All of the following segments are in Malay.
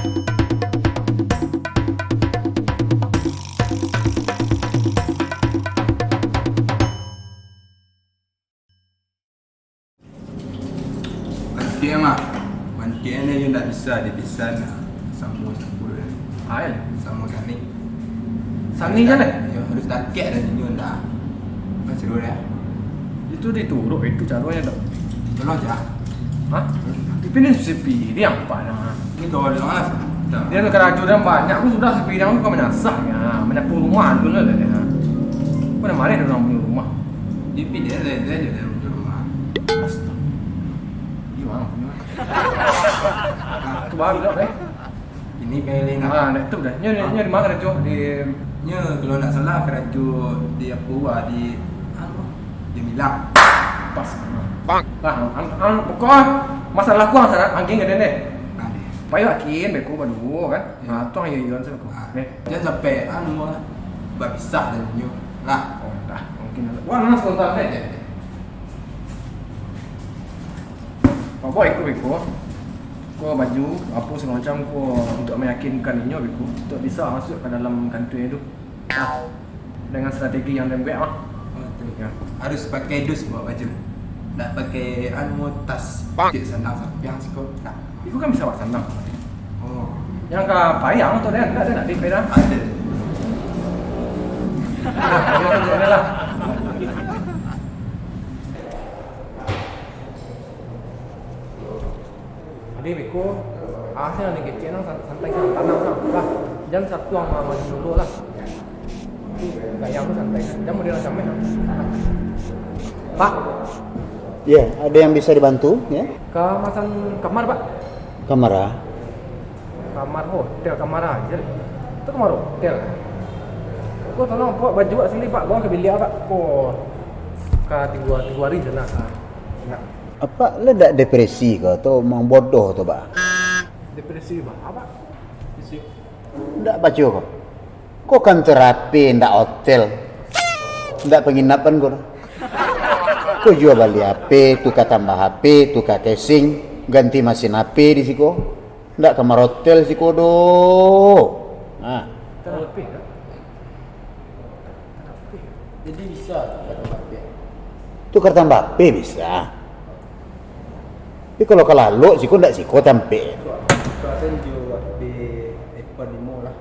Mantik mak. Mantik ni you tak bisa dipisah sama sepuluh. Ayah. Sama kami. Sani je lah. You harus dakik dan you dah. Macam dulu ya. Itu diturut itu caranya tak. Tolong je. Hah? Tapi ni sepi dia apa nak? Ni tolong lah. Dia nak keraju dan banyak. Aku sudah sepi dia aku menasah ya. Menyapu rumah dulu lah dia. Kau dah marah orang punya rumah. Tapi dia je dalam rumah. Astaga. Iya orang punya. Tu baru dah Ini pilih nak. nak tu dah. Nya di mana kerja di Nya kalau nak salah keraju di apa di di Milang. pas. Bang. Pokok masalah aku masalah angking ada ni. Ada. Payah akin beku baru kan. Ha tu yang yon saya. Dia sampai lah. Berpisah dan you. Lah. Oh dah mungkin. Wah nak sebentar ni. Apa ikut beku? Kau baju apa segala macam kau untuk meyakinkan ini beku untuk bisa masuk ke dalam kantor itu. Dengan strategi yang dia buat ah. Ya. Harus pakai dus bawa baju. Tak pakai tas. Cik senang yang sikit. Tak. Itu kan bisa buat senang. Oh. Yang ke payang tu dia nak di payang. Ada. Ada lah. Jadi Biko, asal ni kecil nang santai tanam lah. Jangan satu yang maju dulu lah. Gaya aku santai. Jangan model macam ni. Pak, Ya, ada yang bisa dibantu ya? kemasan kamar Pak. Kamar ah. Kamar hotel, kamar aja. Itu kamar hotel. Kau tolong buat baju kat sini Pak, bawa ke bilik Pak. Kau ke tiga hari je nak. Nak. Apa le dak depresi ke atau memang bodoh tu Pak? Depresi Pak. Apa? Depresi. Ndak baca kau. Kau kan terapi ndak hotel. Ndak penginapan kau. Kau jual beli HP, tukar tambah HP, tukar casing, ganti mesin HP di situ. Ndak kamar hotel siku do. Nah, Terapi kan? Jadi bisa tukar tambah HP bisa. Tapi kalau lalu siku ndak siku tampe. Kawasan jual di Apple Limo lah.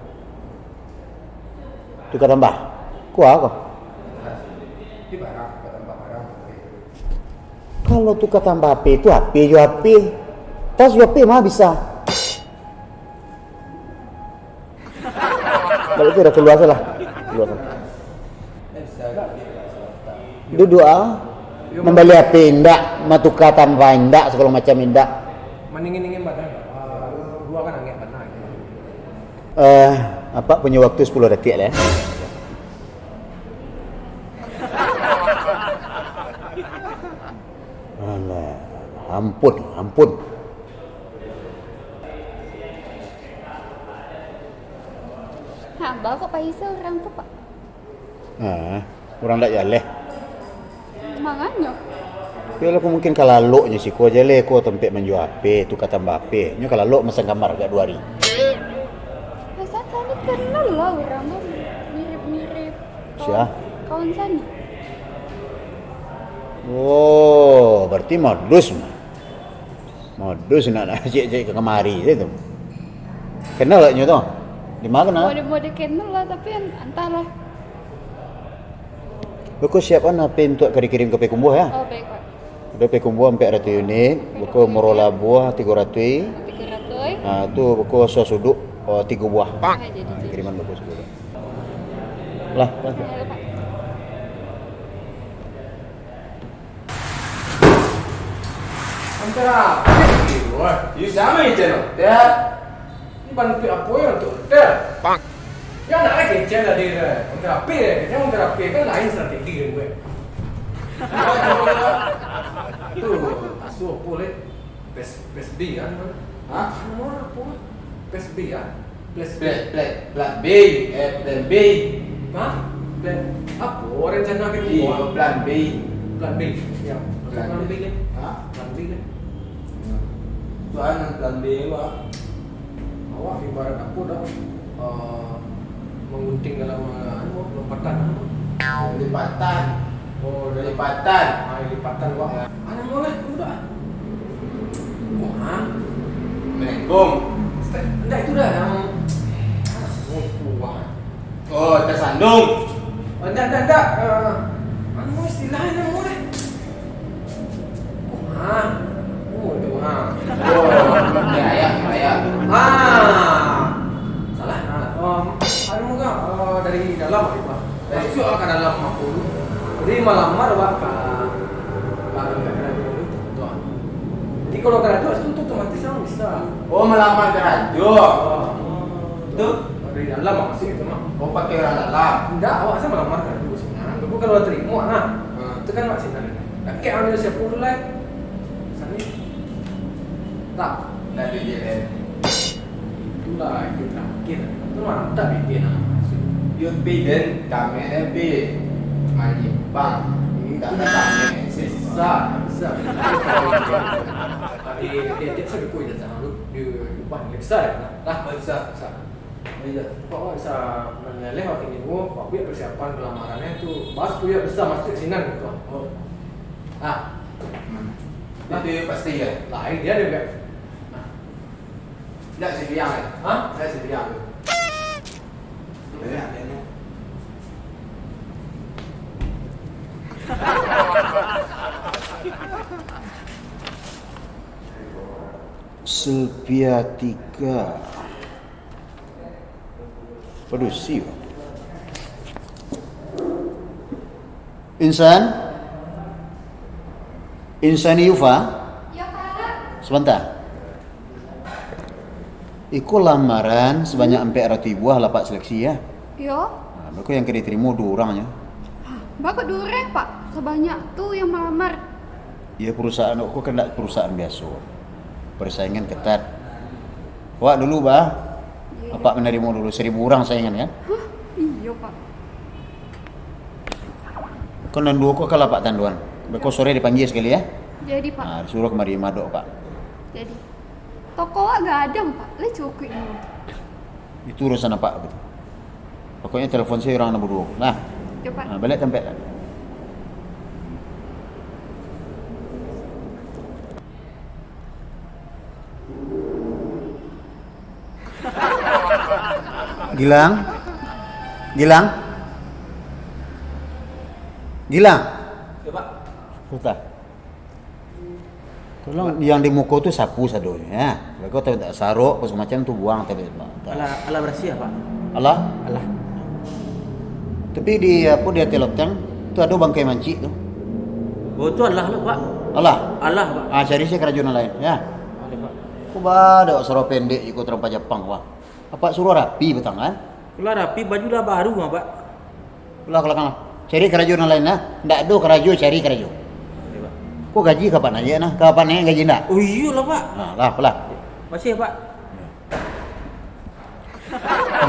Tukar tambah. Kuah kau. Di barang, tambah barang. Kalau tukar tambah HP itu HP jual HP. Tas jual HP mah bisa. Kalau itu udah keluar salah. Keluar salah. Duduk ah. Membeli HP indak, matukar tanpa indak, segala macam indak. Meningin-ingin badan. Dua kan angin benar. Apa punya waktu 10 detik lah ya. Alah, ampun. Hamba kok paisa orang tu Pak. Orang tak jaleh. Makanya. Kalau aku mungkin kalau nya sih, kau jaleh kau tempat menjual HP, tukar tambah HP. Nya kalau masang kamar agak 2 hari. Pasal Sani kenal lah orang tu mirip-mirip. Siapa? Kawan Sani. Oh, berarti modus mah. Modus nak cek ke kemari je tu. Kenal tak nya tu? Di mana? Mode-mode kenal lah tapi entahlah. Buku siapkan HP untuk dikirim ke Pekumbuh ya? Oh baik Pak. Ada Pekumbuh 400 unit, buku Morola buah 300. 300. Tu buku sosuduk 3 buah. Jadi. Kiriman buku suduk. Lah. Ya, Pak. Antara wah, ini sama je hotel. Ini bantu apa ya untuk hotel? Bang. Ya nak lagi kecil lah dia. Untuk apa ya? Yang untuk apa kan lain strategi dia buat. Itu asuh boleh PES B kan? Hah? Apa? PES B ya? PES B. Plan B, plan B. Hah? Plan apa? Rencana kita Iya, plan B. Plan B. Ya. Plan B kan? Hah? Plan B kan? Tuan plan B apa? Awak ibarat apa dah menggunting dalam lompatan. Lipatan. Oh, dari Lipatan. lipatan awak. Ana mau lah, udah. Wah. Assalamualaikum. Enggak itu dah yang wah. Oh, tersandung. Enggak. Anu istilahnya mau deh. Wah. Oh, itu wah. Oh, ya. Salah. Anu enggak dari dalam apa? Masuk ke dalam aku. Jadi melamar Pak kalau enggak kena dulu tuh. Jadi kalau kena dulu itu otomatis orang bisa. Oh, melamar ke rajo. Itu dari dalam masih itu mah. Oh, pakai orang dalam. Enggak, awak saya melamar kan dulu sih. Nah, itu kalau terima nah. Itu kan masih nanti. Kayak ambil siapa pulai. Sana. Tak. Dari dia. Itulah itu terakhir. Itu mantap itu nama. Yud piden kami lebih Malipang. Tak ada kami Bisa. Tapi dia saya kuih dah sama lu di ubah besar ya. Lah besar. Kok bisa meneleh waktu ini Pak biar persiapan pelamarannya itu bahas kuliah besar masuk sinan gitu. Oh. Itu pasti ya. Lain dia juga. Tidak si biang ya. Hah? Saya si biang. Ya. Sylvia 3 produksi Insan Yufa Ya Pak. sebentar iku lamaran sebanyak 400 buah lapak seleksi ya. Yo. Nah, aku yang diterima 2 orangnya. Bapak dureh Pak. Sebanyak tuh yang melamar. Ya perusahaan aku kan tidak perusahaan biasa. Persaingan ketat. Wah dulu bah. Apa menerima dulu 1000 orang saingan kan? Hah? Iya Pak. Kan dan 2 kok kalah Pak Tanduan. Beko sore dipanggil sekali ya. Jadi Pak. Nah, disuruh kemari Madok Pak. Jadi toko agak ada Pak. Le cukup dulu. Itu urusan apa gitu. Pokoknya telepon saya orang nomor 2. Nah, Ya Pak. nah balik tempat. Gilang. Ya Pak. Putar. Tolong yang di muka tu sapu sadonya. Ya. Kau tahu tak saruk apa semacam tu buang tapi Ala bersih ya Pak? Allah. Alah. Tapi di apa dia telotang tu ada bangkai manci tu. Oh itu Allah lah Pak. Allah. Allah Pak. Ah cari saya kerajunan lain ya. Boleh Pak. Aku ada suruh pendek ikut terempa Jepang wah. Apa suruh rapi betang kan? Kalau rapi baju dah baru mah Pak. Kelah. Cari kerajunan lain lah. Ndak ada keraju cari keraju. Boleh Pak. Kok gaji kapan aja nah? Kapan aja gaji ndak? Oh iya lah Pak. Nah, lah. Masih ya Pak.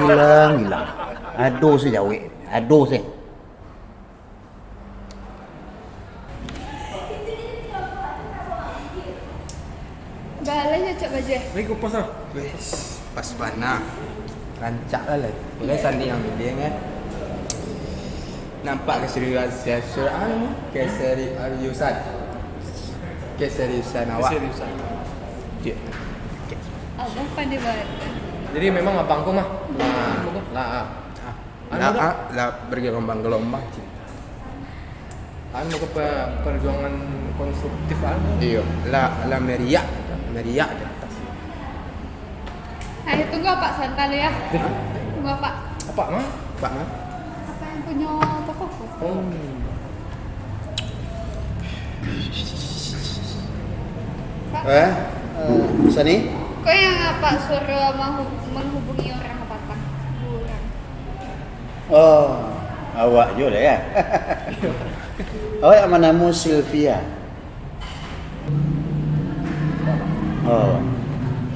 Gilang. Aduh sih jawi. Aduh sih. Balai cocok baju. Baik kupas lah. Wes, pas mana? Rancak lah. Boleh sandi yang dia kan. Nampak keseriusan awak. Ya. Abang pandai banget. Jadi memang abangku mah. Lah bergelombang-gelombang. Anu ke perjuangan konstruktif anu. Iya, la meriak di atas. Ayo tunggu Pak santai ya. Tunggu Pak. Apa mah? Pak mah? Apa yang punya toko? Oh. Pak. Sani? Kok yang Pak suruh menghubungi orang apa Pak? 2 orang. Oh, awak juga ya. Awak yang namamu Sylvia. Oh,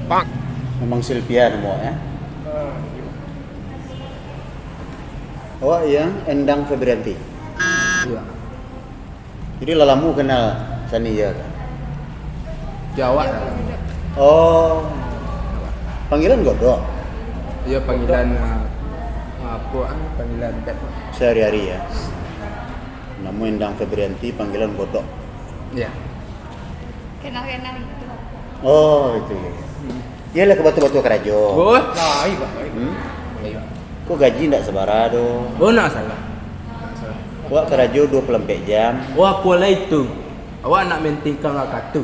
Pak. memang Sylvia nama ya. Awak yang Endang Febrianti. Iya. Jadi lalamu kenal Sani ya kan? Jawa. Oh, Panggilan godok Ya panggilan panggilan pet. sehari-hari ya. Nama Endang Febrianti panggilan godok. Ya. Kenal-kenal itu. Oh itu ya. Iyalah ke batu-batu kerajo. Oh, Baik, Pak. iya. Kok gaji ndak sebarado? Oh, nak salah. Wak kerajo 24 jam. Wah, pola itu. Awak nak mentingkan akak tu.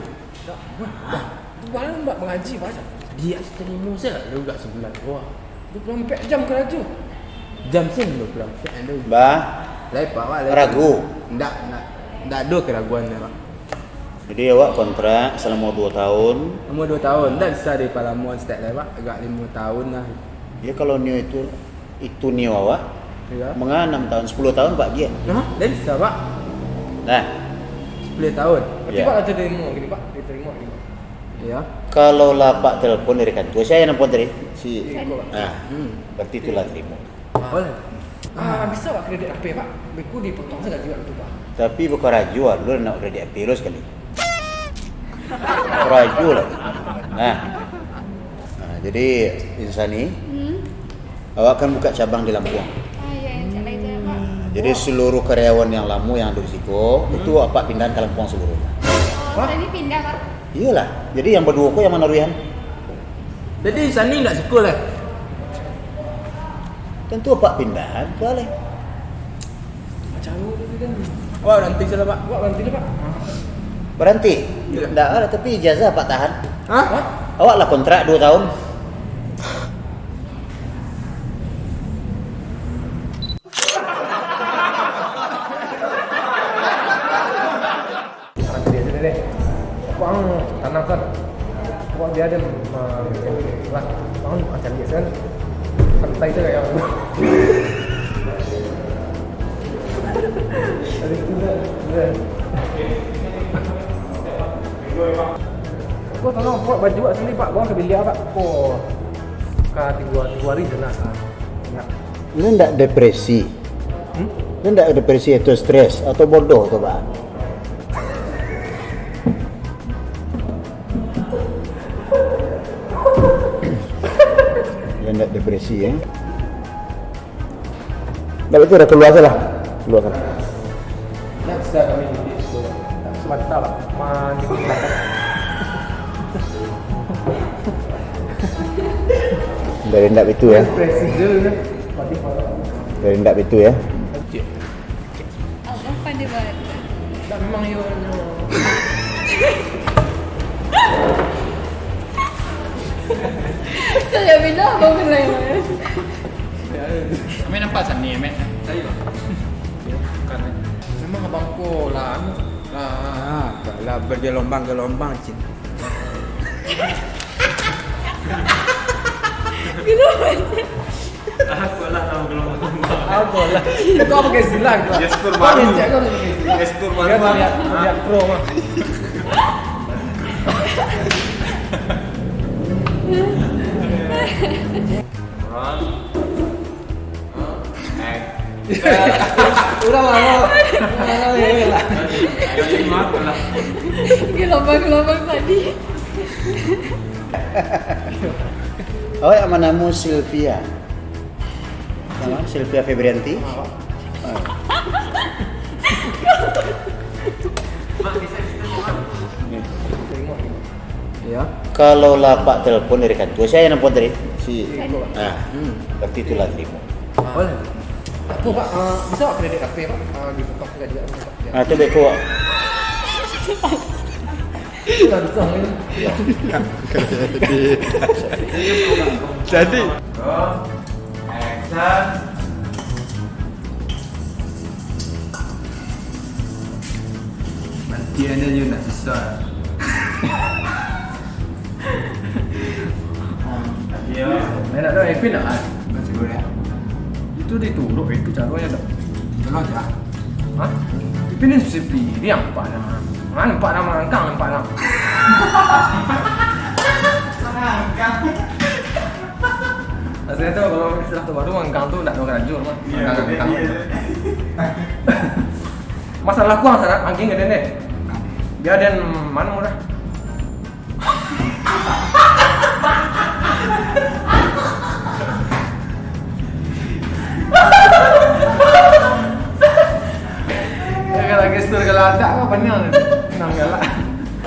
Barang mbak mengaji macam. Dia terima saya juga sebulan. Wah, 24 jam kerja. jam sen 24 ada. Bah, Lepak awak lepak. ragu. Ndak ada keraguan ya, Pak. Jadi awak kontrak selama 2 tahun. Umur 2 tahun, dah bisa dari Palamuan start lepak agak 5 tahun lah. Ya kalau new itu new awak. Ya. Menga 6 tahun, 10 tahun Pak Gian. Nah, dah bisa, Pak. Nah, 10 tahun. Berarti Ya. Pak ada diterima gini Pak, diterima gini. Ya. kalau lah Pak telepon dari kantor, saya yang nelfon tadi. Si Ikut Pak. Nah, berarti itulah terima. Boleh. Bisa Pak kredit HP Pak. Beku dipotong saya juga itu Pak. Tapi bukan raju, lu nak kredit AP lu sekali. Raju lah. Nah, jadi Insani, awak kan buka cabang di Lampung. Yang cakap itu ya Pak. Jadi seluruh karyawan yang lama yang ada di Siko itu apa pindahan ke Lampung seluruhnya. Oh, tadi pindah Pak. Iyalah. Jadi yang berdua kok yang mana Ruihan? Jadi Sani nak sekolah. Tentu apa pindahan boleh. Macam itu kan. Wah, nanti salah Pak. Pak nanti Pak. Berhenti. Iya. Enggak ada tapi ijazah Pak tahan. Hah? Awak lah kontrak 2 tahun. Nanti dia sini deh. Bang tanam kan. Buat dia ada lah. Bang macam biasa kan. Santai tu kayak. Ada itu dah. Kau tolong buat baju kat sini Pak. Bawa ke bilik Pak. Oh. Ka 3 hari sana. Ya. Lu enggak depresi. Lu enggak depresi atau stres atau bodoh tuh Pak? Lu enggak depresi ya? Kalau itu udah keluar salah. Keluar kan. Nak bisa kami di sekolah. Tak semata lah. Mandi belakang. Dari enggak itu ya. Presiden kan. Pati pada. Dari enggak itu ya. Allah pandai banget. Tak memang yo. Saya pindah apa mulai mas? Kami nampak Sani, men. Saya. Memang abangku lah. Ah, kalau bergelombang-gelombang cint. Aku lah. Kau pakai silang tu. Gestur baru. Kau Gestur Dia baru. lihat pro mah. Udah lama. Gelombang-gelombang tadi. Oh, yang namamu Sylvia. Nama Sylvia Febrianti. Ya. Kalau lah Pak telepon dari kantor, saya yang nelfon tadi. Si. Sani. Nah, berarti itulah terima. Boleh. Apa Pak? Bisa tak kredit HP Pak? Dibuka juga dia. Ah, coba kau. Sudah bisa ni. Jadi. Action. Nanti ada je nak bisa. Ya. Mana ada IP nak? Masih boleh. Itu diturut itu caranya dah. Tolong aja. Hah? IP ni sepi dia nampak nama. Nampak nama angkang nampak nama. Saya tahu kalau istilah tu baru angkang tu nak orang rajur mah. Angkang. Masalah aku masalah angking ada ni. Dia ada mana murah? lada kau banyak nang galak.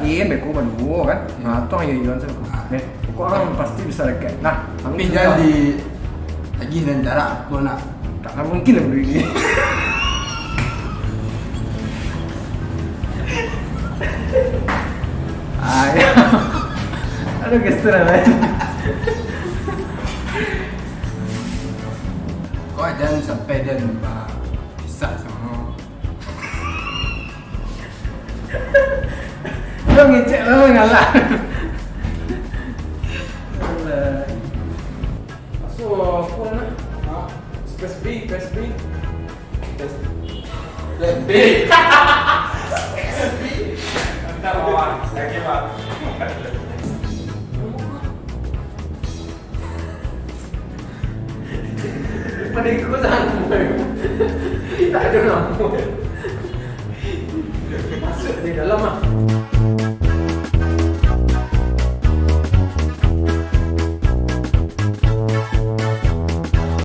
Iya, beko baru kan. Nah, tuh yang yuan saya. Nih, kau orang pasti bisa dekat. Nah, Tapi jadi lagi dan jarak aku nak. tak mungkin lah beli ini. Ayo. Aduh, gestur lah. Kau jangan sampai dia lupa kisah sama. Lo ngecek lo ngalah. So, phone na. Space B. Pada ikut aku. Tak ada nama.